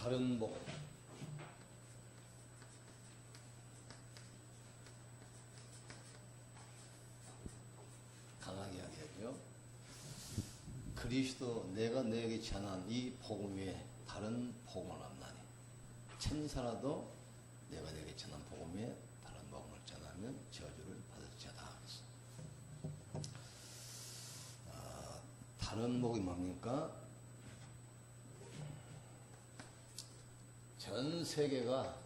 다른 복음. 강하게 이야기하죠. 그리스도 내가 너에게 전한 이 복음 외에 다른 복음을 없나니 천사라도 내가 너에게 전한 복음 외에 다른 복음을 전하면 저주를 받을지어다. 다른 복음이 뭡니까? 전 세계가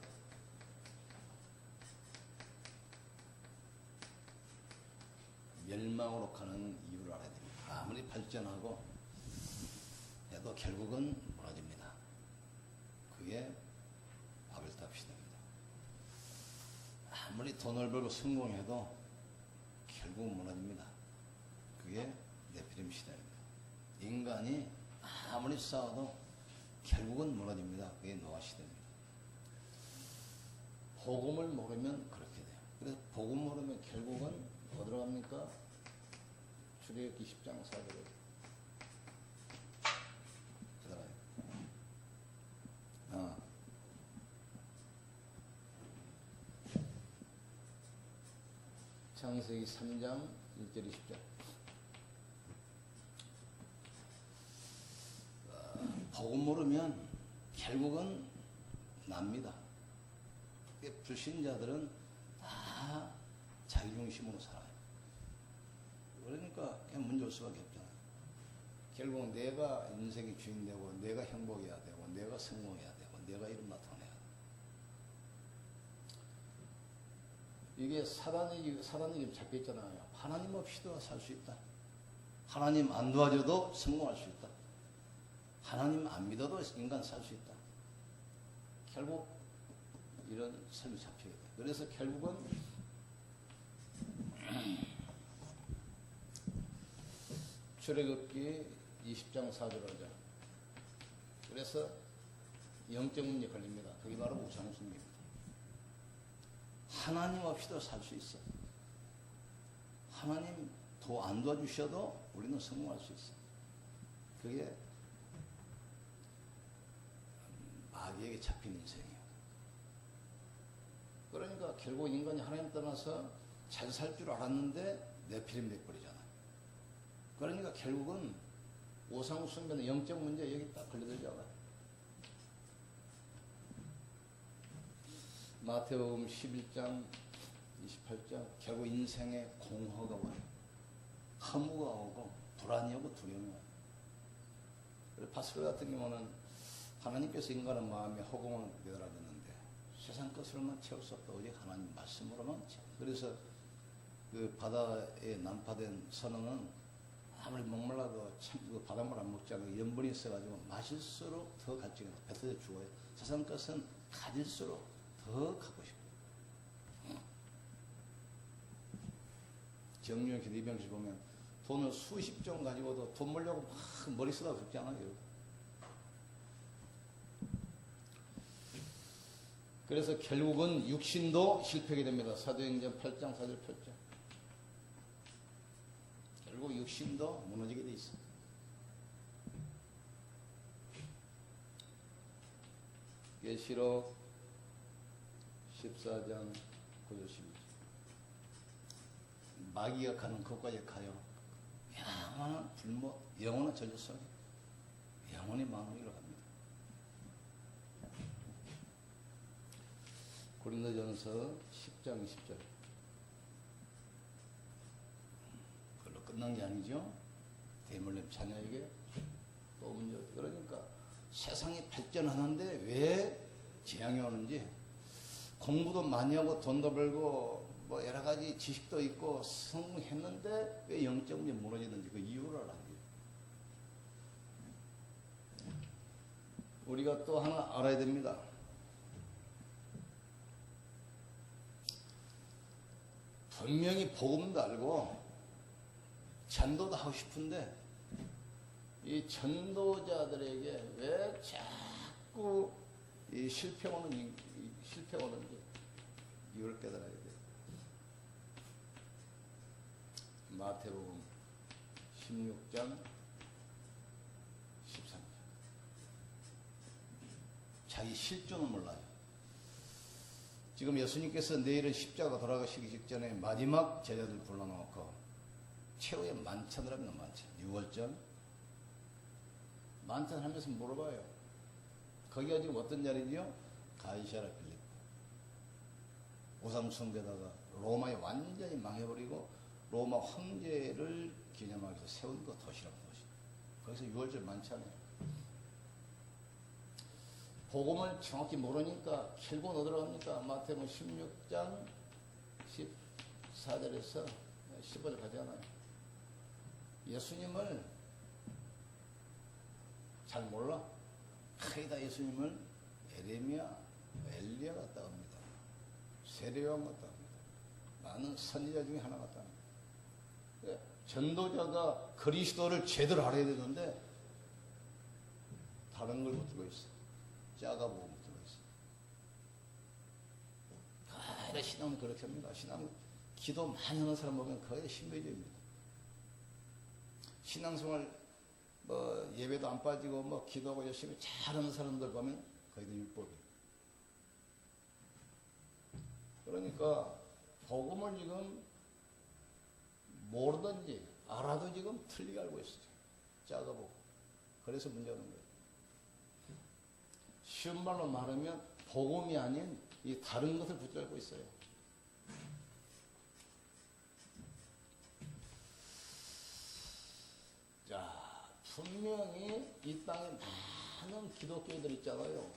멸망으로 가는 이유를 알아야 됩니다. 아무리 발전하고 해도 결국은 무너집니다. 그게 바벨탑 시대입니다. 아무리 돈을 벌고 성공해도 결국은 무너집니다. 그게 네피림 시대입니다. 인간이 아무리 싸워도 결국은 무너집니다. 그게 노아 시대입니다. 복음을 모르면 그렇게 돼요. 그래서 복음 모르면 결국은 어디로 갑니까? 출애굽기 10장 4절에 창세기 3장 1절 20절 복음 모르면 결국은 납니다. 불신자들은 다 자기중심으로 살아요. 그러니까 그냥 문제 올 수밖에 없잖아요. 결국은 내가 인생의 주인 되고 내가 행복해야 되고 내가 성공해야 되고 내가 이름 나타내야 돼. 이게 사단이 잡혀 있잖아요. 하나님 없이도 살 수 있다. 하나님 안 도와줘도 성공할 수 있다. 하나님 안 믿어도 인간 살 수 있다. 결국 이런 삶이 잡히게 돼. 그래서 결국은 출애굽기 20장 4절 하자. 그래서 영적 문제 걸립니다. 그게 바로 우상숭배입니다. 하나님 없이도 살 수 있어. 하나님 도 안 도와주셔도 우리는 성공할 수 있어. 그게 마귀에게 잡힌 인생이에요. 그러니까 결국 인간이 하나님 떠나서 잘 살 줄 알았는데 네피림 돼버리잖아요. 그러니까 결국은 우상숭배는 영적 문제 여기 딱 걸려들잖아요. 마태복음 11장 28장 결국 인생에 공허가 와요. 허무가 오고 불안이 오고 두려움이 와요. 그래서 파스칼 같은 경우는 하나님께서 인간의 마음에 허공을 내달았는데 세상 것으로만 채울 수 없다. 오직 하나님 말씀으로만 채워. 그래서 그 바다에 난파된 선어는 아무리 목말라도 참 그 바닷물 안 먹지 않고 염분이 있어가지고 마실수록 더 갈증이 나. 뱉어져 죽어요. 세상 것은 가질수록 더 갖고 싶어요. 정유영 씨, 이병씨 보면 돈을 수십 종 가지고도 돈 벌려고 막 머리 쓰다가 죽잖아요. 그래서 결국은 육신도 실패하게 됩니다. 사도행전 8장 4절 8절. 결국 육신도 무너지게 돼 있어. 계시록 14장 9절 12절. 마귀가 가는 곳까지 가요. 영원한 불못, 영원한 저주 속에 영원히 마무리로 갑니다. 고린도전서 10장 20절. 그걸로 끝난 게 아니죠. 대물림 자녀에게 또 문제. 그러니까 세상이 발전하는데 왜 재앙이 오는지, 공부도 많이 하고 돈도 벌고 뭐 여러 가지 지식도 있고 성공했는데 왜 영적 문제 무너지는지 그 이유를 알아야 돼요. 우리가 또 하나 알아야 됩니다. 분명히 복음도 알고 전도도 하고 싶은데 이 전도자들에게 왜 자꾸 이 실패가 오는지 이유를 깨달아야 돼요. 마태복음 16장 13절. 자기 실존을 몰라요. 지금 예수님께서 내일은 십자가 돌아가시기 직전에 마지막 제자들 불러놓고 최후의 만찬을 합니다. 만찬. 6월절 만찬 하면서 물어봐요. 거기가 지금 어떤 자리지요? 가이사랴 빌립보. 우상숭배다가 로마에 완전히 망해버리고 로마 황제를 기념하기 위해서 세운 거 도시라고 도시. 거기서 6월절 만찬이에요. 복음을 정확히 모르니까 결국은 어디로 갑니까? 마태복음 16장 14절에서 15절 가잖아요. 예수님을 잘 몰라. 거의 다 예수님을 에레미야, 엘리야 같다 합니다. 세례요한 같다 합니다. 많은 선지자 중에 하나 같다 합니다. 전도자가 그리스도를 제대로 알아야 되는데 다른 걸 붙들고 있어. 짜가보고 붙들고 있어. 거의 신앙은 그렇게 합니다. 신앙 기도 많이 하는 사람 보면 거의 신비주의입니다. 신앙생활 예배도 안 빠지고 기도하고 열심히 잘하는 사람들 보면 거의 다 율법이에요. 그러니까 복음을 지금 모르든지 알아도 지금 틀리게 알고 있어요. 작아보고. 그래서 문제가 오는 거예요. 쉬운 말로 말하면 복음이 아닌 이 다른 것을 붙잡고 있어요. 자, 분명히 이 땅에 많은 기독교인들 있잖아요.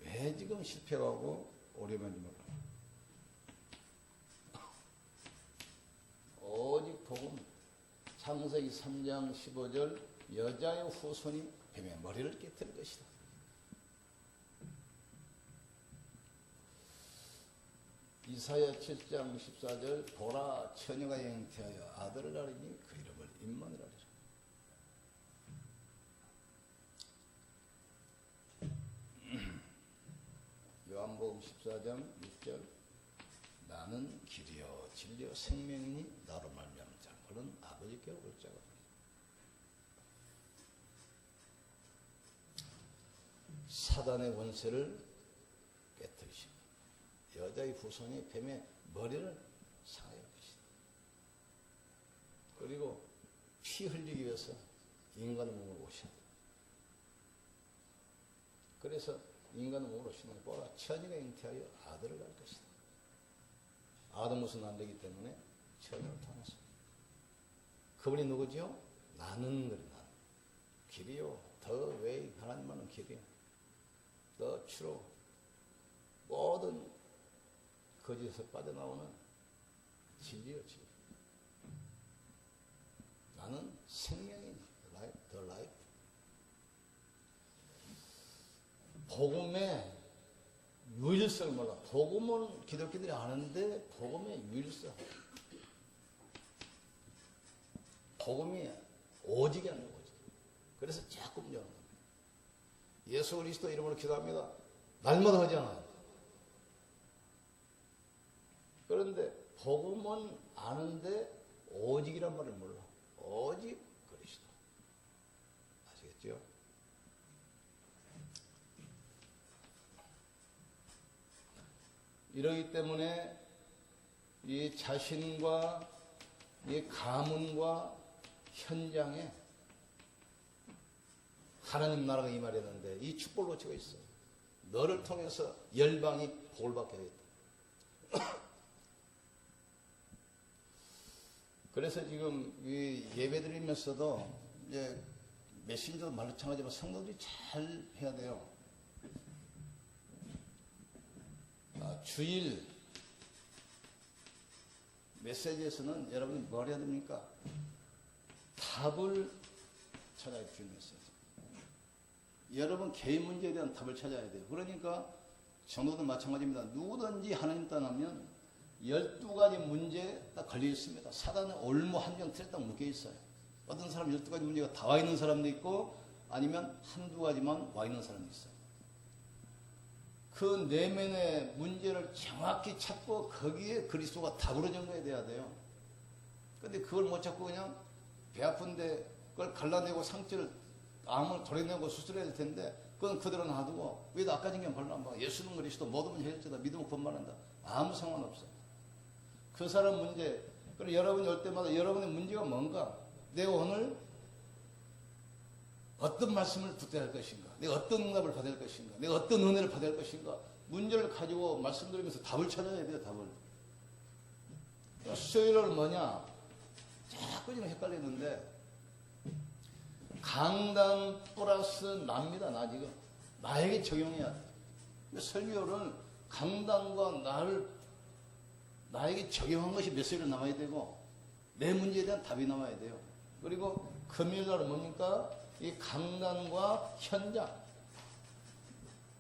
왜 지금 실패하고 오래만이 몰라. 오직 복음. 창세기 3장 15절 여자의 후손이 뱀의 머리를 깨뜨릴 것이다. 이사야 7장 14절 보라 처녀가 잉태하여 아들을 낳으니 그 이름을 임마누엘 하리라. 요한복음 14장 6절 나는 길이요 진리요 생명이니 나로 말미암은 자 그는 아버지께 올 자가 사단의 원세를 깨뜨리시고 여자의 후손이 뱀의 머리를 상할 것이다. 그리고 피 흘리기 위해서 인간의 몸을 오셔야 돼. 그래서 인간의 몸을 오시는 보라 처녀가 잉태하여 아들을 낳을 것이다. 아들 무슨 안 되기 때문에 처녀를 통해서 그분이 누구지요? 나는 그래 나는 길이요 더 웨이 하나님만은 길이요 더 추로 모든 거짓에서 빠져나오는 진리요 진리. 나는 생명이니 the life. 복음의 유일성을 몰라. 복음은 기독교들이 아는데 복음의 유일성. 복음이 오직이 아니고 오직. 그래서 자꾸 문제하는 겁니다. 예수 그리스도 이름으로 기도합니다. 날마다 하지 않아요. 그런데 복음은 아는데 오직이란 말을 몰라. 오직 그리스도. 아시겠죠? 이러기 때문에 이 자신과 이 가문과 현장에 하나님 나라가 임하려는데 이 축복을 놓치고 있어. 너를 통해서 열방이 복을 받게 하겠다. 그래서 지금 이 예배 드리면서도 이제 메신저도 마찬가지지만 성도들이 잘 해야 돼요. 주일 메시지에서는 여러분이 뭘 해야 됩니까? 답을 찾아야 돼요. 주일 메시지. 여러분 개인 문제에 대한 답을 찾아야 돼요. 그러니까 성도들 마찬가지입니다. 누구든지 하나님 떠나면 12가지 문제에 딱 걸려 있습니다. 사단은 올무 한정 틀에 딱 묶여 있어요. 어떤 사람 12가지 문제가 다 와 있는 사람도 있고 아니면 한두 가지만 와 있는 사람도 있어요. 그 내면의 문제를 정확히 찾고 거기에 그리스도가 답으로 전개돼야 돼요. 근데 그걸 못 찾고 그냥 배 아픈데 그걸 갈라내고 상처를 암을 도려내고 수술해야 될 텐데 그건 그대로 놔두고 왜 악가진경 발라봐. 예수는 그리스도 모든 해결자다. 믿음은 권만한다. 아무 상관없어. 그 사람 문제. 그리고 여러분이 올 때마다 여러분의 문제가 뭔가, 내가 오늘 어떤 말씀을 붙여야 할 것인가, 내가 어떤 응답을 받아야 할 것인가, 내가 어떤 은혜를 받아야 할 것인가, 문제를 가지고 말씀드리면서 답을 찾아야 돼요. 답을. 수요일은 뭐냐, 자꾸 지금 헷갈리는데 강단 플러스 납니다. 나 지금 나에게 적용해야 돼. 설교를 강단과 나에게 적용한 것이 메시지로 나와야 되고 내 문제에 대한 답이 나와야 돼요. 그리고 금요일 날은 뭡니까? 이 강단과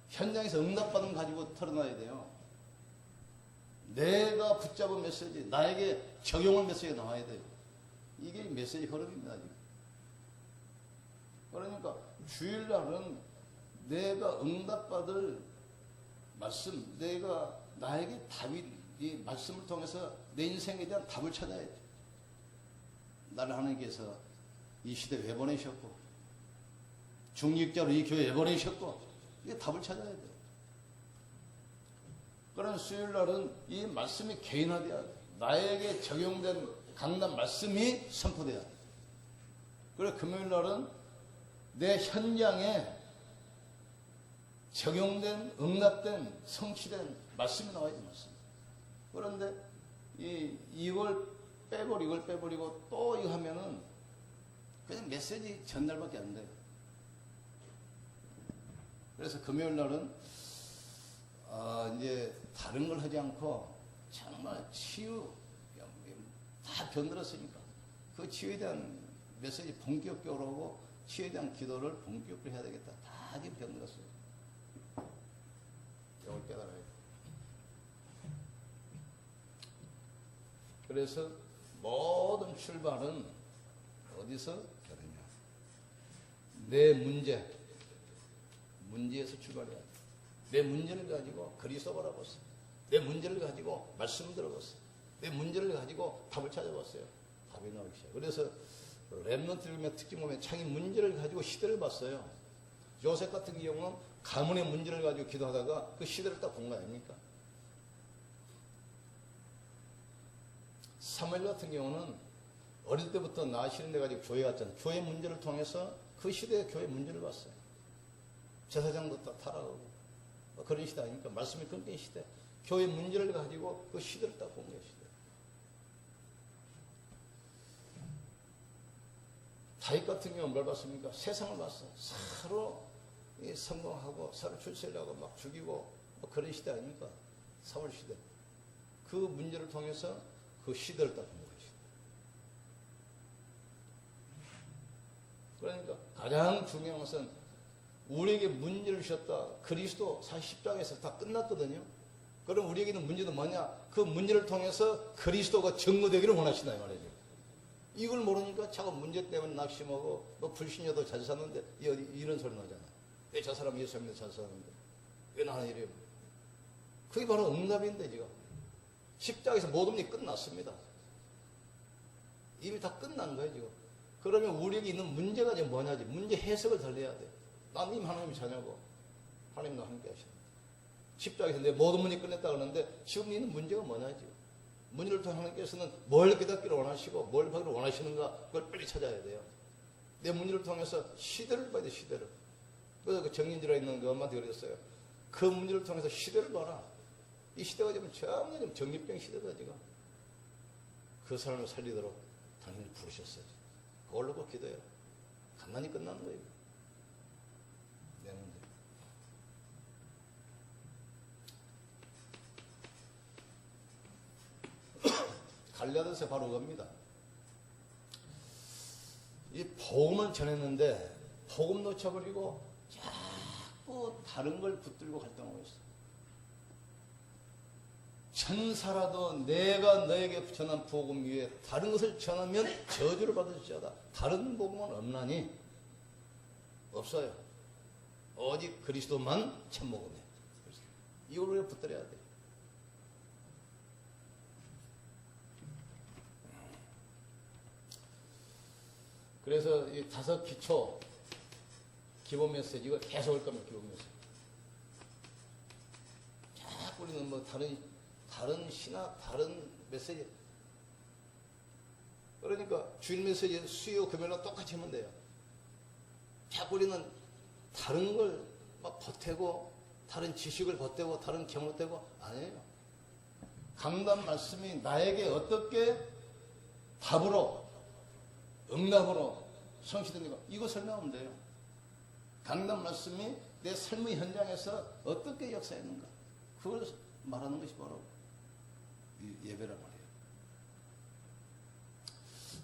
현장에서 응답받은 거 가지고 털어놔야 돼요. 내가 붙잡은 메시지, 나에게 적용한 메시지가 나와야 돼요. 이게 메시지 흐름입니다. 지금. 그러니까 주일날은 내가 응답받을 말씀, 내가 나에게 답이, 이 말씀을 통해서 내 인생에 대한 답을 찾아야죠. 나를 하나님께서 이 시대에 왜 보내셨고, 중직자로 이 교회에 왜 보내셨고, 이게 답을 찾아야 돼요. 그런 수요일날은 이 말씀이 개인화되어야 돼요. 나에게 적용된 강단 말씀이 선포돼야 돼요. 그리고 금요일날은 내 현장에 적용된, 응답된, 성취된 말씀이 나와야지, 말씀. 그런데 이걸 빼버리고 또 이거 하면은 그냥 메시지 전달밖에 안 돼요. 그래서 금요일 날은 이제 다른 걸 하지 않고 정말 치유, 다 변들었으니까 그 치유에 대한 메시지 본격적으로 하고 치유에 대한 기도를 본격적으로 해야 되겠다. 다 지금 변들었어요. 이걸 깨달아야 돼. 그래서 모든 출발은 어디서 되느냐? 내 문제에서 출발해야 돼. 내 문제를 가지고 그리스도 바라봤어요. 내 문제를 가지고 말씀 들어봤어요. 내 문제를 가지고 답을 찾아봤어요. 답이 나오기 시작해요. 그래서 렘넌트의 특징 보면 자기 문제를 가지고 시대를 봤어요. 요셉 같은 경우는 가문의 문제를 가지고 기도하다가 그 시대를 딱 본 거 아닙니까? 사무엘 같은 경우는 어릴 때부터 나시는 데 가지고 교회 갔잖아요. 교회 문제를 통해서 그 시대의 교회 문제를 봤어요. 제사장도 다 타락하고 그런 시대 아닙니까? 말씀이 끊긴 시대. 교회 문제를 가지고 그 시대를 딱 본 거예요. 시대. 다윗 같은 경우는 뭘 봤습니까? 세상을 봤어. 서로 성공하고 서로 출세하고 막 죽이고 그런 시대 아닙니까? 사울 시대. 그 문제를 통해서 그 시대를 딱 본 거예요. 그러니까 가장 중요한 것은 우리에게 문제를 주셨다. 그리스도 사실 십자가에서 다 끝났거든요. 그럼 우리에게는 문제도 뭐냐? 그 문제를 통해서 그리스도가 증거되기를 원하시나요? 말이죠. 이걸 모르니까 자꾸 문제 때문에 낙심하고 뭐 불신여도 잘 사는데 이런 소리 나잖아. 왜 저 사람 예수 믿는데 잘 사는데 왜 나는 이래요? 그게 바로 응답인데 지금 십자가에서 모든 일이 끝났습니다. 이미 다 끝난 거예요 지금. 그러면 우리에게 있는 문제가 지금 뭐냐지? 문제 해석을 달려야 돼. 난 이미 하나님의 자녀고 하나님과 함께 하시는 십자가에서 내 모든 문제 끝냈다 그러는데 지금 있는 문제가 뭐냐지? 문제를 통해 하나님께서는 뭘 깨닫기를 원하시고 뭘 받기를 원하시는가 그걸 빨리 찾아야 돼요. 내 문제를 통해서 시대를 봐야 돼. 시대를. 그래서 그 정인지라 있는 그 엄마한테 그랬어요. 그 문제를 통해서 시대를 봐라. 이 시대가 지금 정말 지금 정신병 시대다 지금. 그 사람을 살리도록 당신을 부르셨어요. 그걸로 꼭 기도해라. 간단히 끝나는 거예요. 내 문제. 갈라디아서 바로 그겁니다. 이 복음을 전했는데 복음 놓쳐버리고 자꾸 다른 걸 붙들고 활동하고 있어. 천사라도 내가 너에게 전한 복음 위에 다른 것을 전하면 저주를 받을지어다. 다른 복음은 없나니? 없어요. 오직 그리스도만 참복음이에요. 이걸 우리가 붙들어야 돼. 그래서 이 다섯 기초, 기본 메시지가 계속 올 겁니다. 기본 메시지. 자꾸 우리는 뭐 다른 신학, 다른 메시지. 그러니까 주일 메시지 수요 금요일로 똑같이 하면 돼요. 자꾸 우리는 다른 걸 막 보태고, 다른 지식을 보태고, 다른 경험을 보태고, 아니에요. 강단 말씀이 나에게 어떻게 답으로, 응답으로 성취됩니까? 이거 설명하면 돼요. 강단 말씀이 내 삶의 현장에서 어떻게 역사했는가? 그걸 말하는 것이 바로 예배란 말이에요.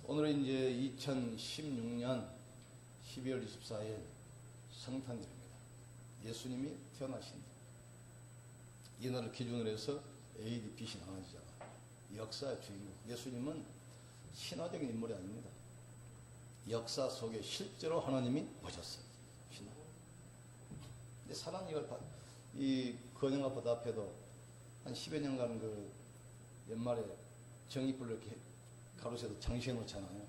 오늘은 이제 2016년 12월 24일 성탄절입니다. 예수님이 태어나신 이 날을 기준으로 해서 AD, BC 나눠지잖아. 역사의 주인공. 예수님은 신화적인 인물이 아닙니다. 역사 속에 실제로 하나님이 오셨어요. 신화. 근데 사람이 이걸 이 건영아파트 앞에도 한 10여 년간 그 연말에 정의불을 이렇게 가로세도 장식해 놓잖아요.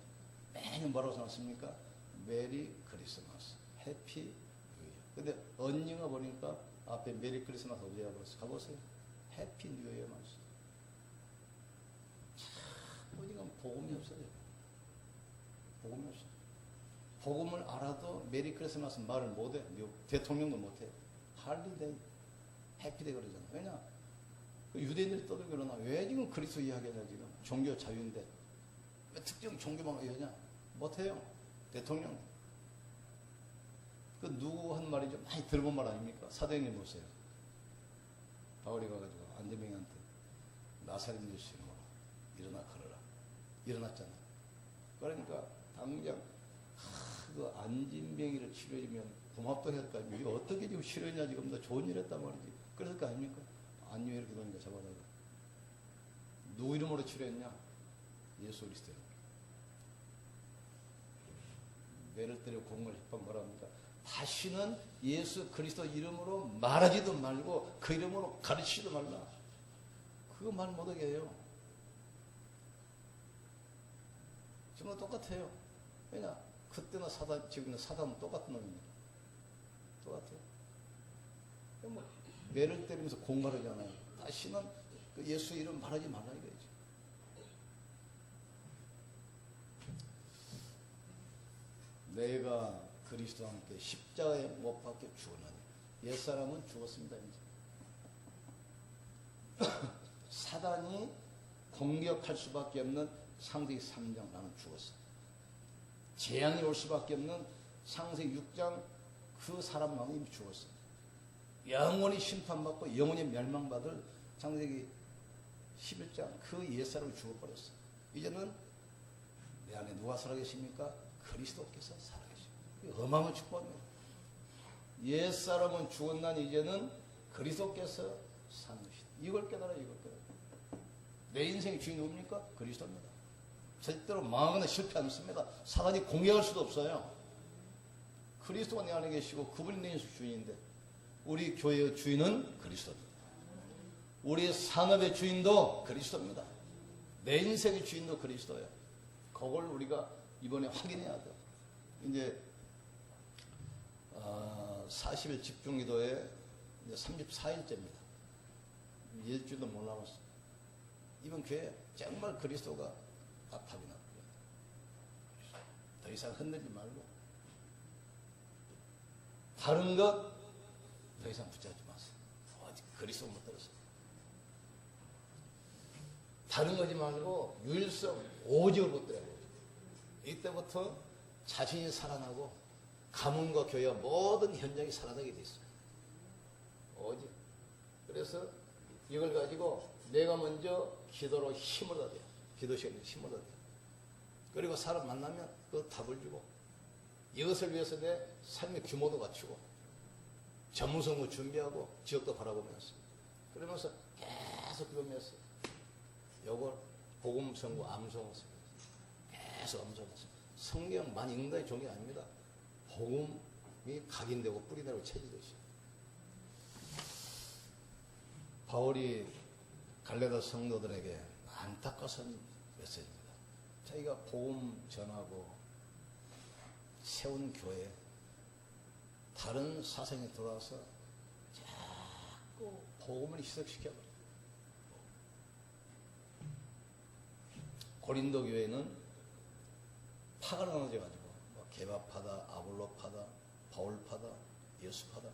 매년 뭐라고 써놨습니까? 메리 크리스마스, 해피 뉴 이어. 근데 언니가 보니까 앞에 메리 크리스마스 어제가 벌써 가보세요. 해피 뉴 이어만 있어요. 참, 보니까 복음이 없어요. 복음이 없어요. 복음을 알아도 메리 크리스마스 말을 못해. 대통령도 못해. 할리데이, 해피데이 그러잖아. 왜냐? 유대인들이 떠들고 일어나. 왜 지금 그리스도 이야기하냐, 지금. 종교 자유인데. 왜 특정 종교만 이야기하냐? 못해요. 대통령. 그 누구 한 말이죠? 많이 들어본 말 아닙니까? 사도행전 보세요. 바울이 가가지고 안대명한테 나사렛 예수 이름으로 일어나 걸어라. 일어났잖아. 그러니까 당장 그 안진병이를 치료해주면 고맙다 할까? 이거 어떻게 지금 치료했냐 지금 너 좋은 일 했단 말이지. 그랬을 거 아닙니까? 안녕 이렇게 도니까 잡아다가 누구 이름으로 치료했냐? 예수 그리스도. 매를 때려 공을 협박 뭐라 합니까? 다시는 예수 그리스도 이름으로 말하지도 말고 그 이름으로 가르치지도 말라. 그거 말 못하게 해요. 지금도 똑같아요. 왜냐? 그때나 사단, 지금은 사단은 똑같은 놈입니다. 똑같아요. 뭐 매를 때리면서 공갈하잖아요. 다시는 그 예수 이름 말하지 말라 이거지. 내가 그리스도와 함께 십자가에 못 박혀 죽었나니. 옛사람은 죽었습니다. 이제. 사단이 공격할 수밖에 없는 창세기 3장 나는 죽었어. 재앙이 올 수밖에 없는 창세기 6장 그 사람만은 이미 죽었어. 영원히 심판받고 영원히 멸망받을 창세기 11장 그 옛사람이 죽어버렸어. 이제는 내 안에 누가 살아계십니까? 그리스도께서 살아계십니다. 어마어마한 축복입니다. 옛사람은 죽었나니 이제는 그리스도께서 사는 것이다. 이걸 깨달아, 이걸 깨달아. 내 인생의 주인이 누굽니까? 그리스도입니다. 절대로 망하거나 실패 않습니다. 사단이 공격할 수도 없어요. 그리스도가 내 안에 계시고 그분이 내 인생 주인인데 우리 교회의 주인은 그리스도입니다. 우리 산업의 주인도 그리스도입니다. 내 인생의 주인도 그리스도예요. 그걸 우리가 이번에 확인해야 돼요. 이제 40일 집중기도에 34일째입니다. 일주일도 못 남았어. 이번 교회 정말 그리스도가 답답이 났고요. 더 이상 흔들지 말고 다른 것 더 이상 붙잡지 마세요. 아직 그리스도 못 들었어요. 다른 거지 말고 유일성 오직을 붙들어요. 이때부터 자신이 살아나고 가문과 교회와 모든 현장이 살아나게 돼 있어요. 오직. 그래서 이걸 가지고 내가 먼저 기도로 힘을 얻어야 돼요. 기도 시간에 힘을 얻어야 돼요. 그리고 사람 만나면 그 답을 주고 이것을 위해서 내 삶의 규모도 갖추고 전문성도 준비하고 지역도 바라보면서 그러면서 계속 그러면서 요걸 복음 선고 암송을 계속 암송하세요. 성경 많이 읽는다는 종이 아닙니다. 복음이 각인되고 뿌리되고 채지듯이. 바울이 갈라디아 성도들에게 안타까운 메시지입니다. 자기가 복음 전하고 세운 교회 다른 사상에 들어와서 자꾸 복음을 희석시켜버려요. 고린도 교회는 파가 나눠져가지고 뭐 게바파다, 아볼로파다, 바울파다, 예수파다.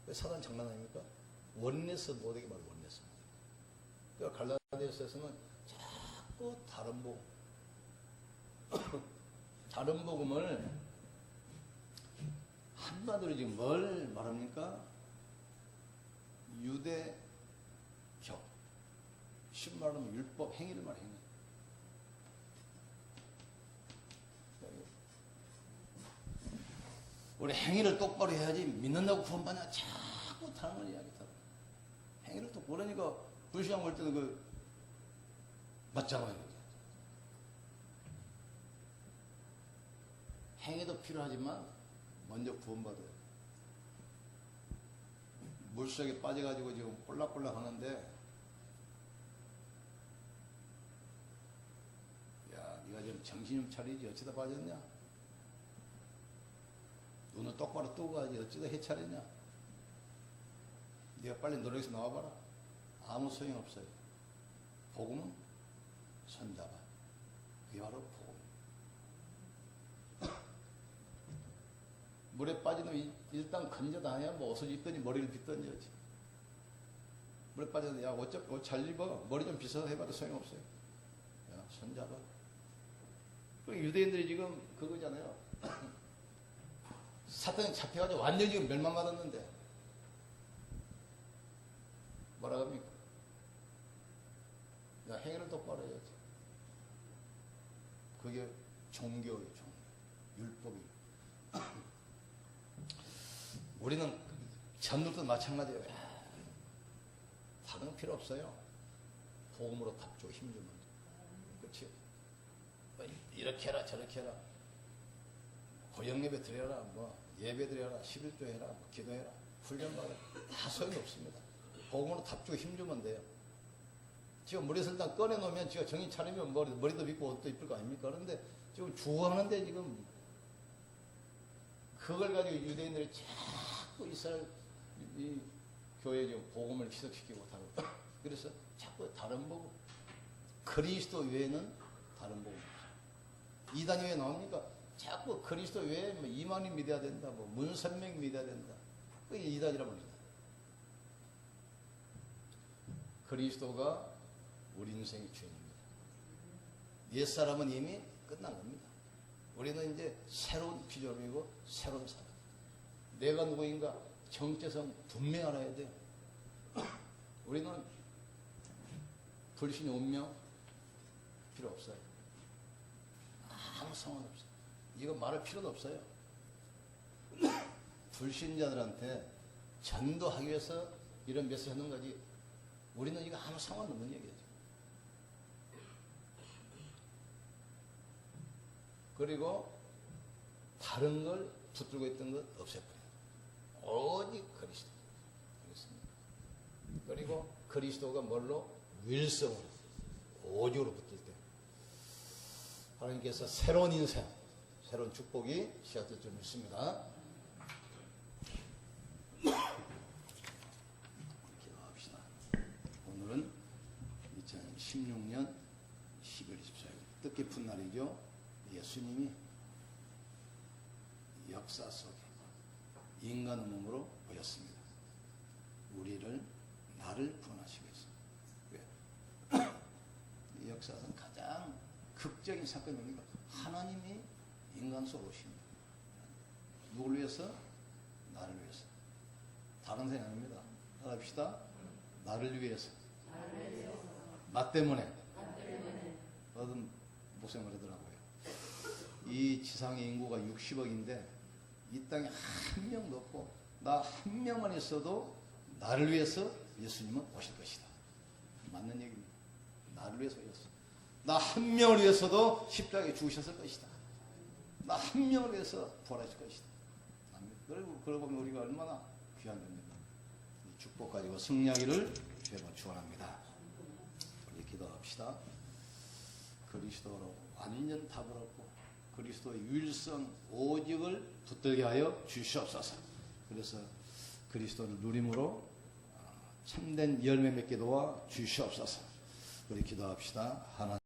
왜 사단 장난 아닙니까? 원내스 못하게 말고 원내스. 그러니까 갈라디아서에서는 자꾸 다른 복음, 다른 복음을 한마디로 지금 뭘 말합니까? 유대교, 쉽게 말하면 율법 행위를 말해요. 우리 행위를 똑바로 해야지 믿는다고 구원받냐 자꾸 다른 걸 이야기하고 행위를 똑바로 하니까 불신앙 볼 때는 그 맞잖아요. 행위도 필요하지만 먼저 구원받아요. 물속에 빠져가지고 지금 꼴락꼴락 하는데 야 네가 지금 정신 좀 차리지 어쩌다 빠졌냐? 눈을 똑바로 뜨고 가지 어쩌다 해차렸냐? 네가 빨리 노력해서 나와봐라. 아무 소용없어요. 복음은 손잡아. 그게 바로 복음. 물에 빠지면 일단 건져다녀야 뭐 옷을 입더니 머리를 빗던지 하지. 물에 빠져도 야 옷 잘 입어. 머리 좀 빗어서 해봐도 소용없어요. 야 손잡아. 유대인들이 지금 그거잖아요. 사탄이 잡혀가지고 완전히 지금 멸망받았는데 뭐라 합니까? 야 행위를 똑바로 해야지. 그게 종교예요. 율법이에요. 우리는 전도도 마찬가지예요. 다른 거 필요 없어요. 복음으로 답줘 힘주면 그렇지? 이렇게 해라 저렇게 해라. 고영예배 드려라, 뭐 예배 드려라, 11조 해라, 뭐 기도해라, 훈련받아라. 다 소용없습니다. 복음으로 답주고 힘주면 돼요. 지금 물에서 일단 꺼내놓으면 지가 정신 차리면 머리도 빗고 옷도 입을 거 아닙니까? 그런데 지금 주워하는데 지금 그걸 가지고 유대인들이 자꾸 이스라엘 이 교회 지금 복음을 희석시키고 다른 그래서 자꾸 다른 복음 그리스도 외에는 다른 복음 이단이 왜 나옵니까? 자꾸 그리스도 외에 뭐 이만희 믿어야 된다, 뭐 문선명 믿어야 된다. 그게 이단이란 말이다. 그리스도가 우리 인생의 주인입니다. 옛사람은 이미 끝난 겁니다. 우리는 이제 새로운 피조물이고 새로운 사람. 내가 누구인가 정체성 분명히 알아야 돼요. 우리는 불신 운명 필요 없어요. 아무 상관없어요. 이거 말할 필요도 없어요. 불신자들한테 전도하기 위해서 이런 메시지 하는 거지. 우리는 이거 아무 상관없는 얘기죠. 그리고 다른 걸 붙들고 있던 것 없애버려요. 오직 그리스도. 그렇습니다. 그리고 그리스도가 뭘로? wil성으로, 오직으로 붙들 때 하나님께서 새로운 인생, 새로운 축복이 시작될 줄 믿습니다. 기도합시다. 오늘은 2016년 12월 24일 뜻깊은 날이죠. 예수님이 역사 속에 인간의 몸으로 오셨습니다. 나를 구원하시기 위해서. 이 역사에서는 가장 극적인 사건이 뭡니까? 하나님이 인간 속으로 오십니다. 누굴 위해서? 나를 위해서. 다른 생각 아닙니다. 합시다. 나를 위해서. 나 때문에. 어떤 목사님 그러더라고요. 이 지상의 인구가 60억인데 이 땅에 한 명도 없고 나 한 명만 있어도 나를 위해서 예수님은 오실 것이다. 맞는 얘기입니다. 나를 위해서 오셨어. 나 한 명을 위해서도 십자가에 죽으셨을 것이다. 나 한 명을 위해서 부활하실 것이다. 그러고 보면 우리가 얼마나 귀한 겁니까? 이 축복 가지고 승리하기를 주여 축원합니다. 우리 기도합시다. 그리스도로 완전 답을 얻고 그리스도의 유일성 오직을 붙들게 하여 주시옵소서. 그래서 그리스도를 누림으로 참된 열매 맺게 도와 주시옵소서. 우리 기도합시다. 하나님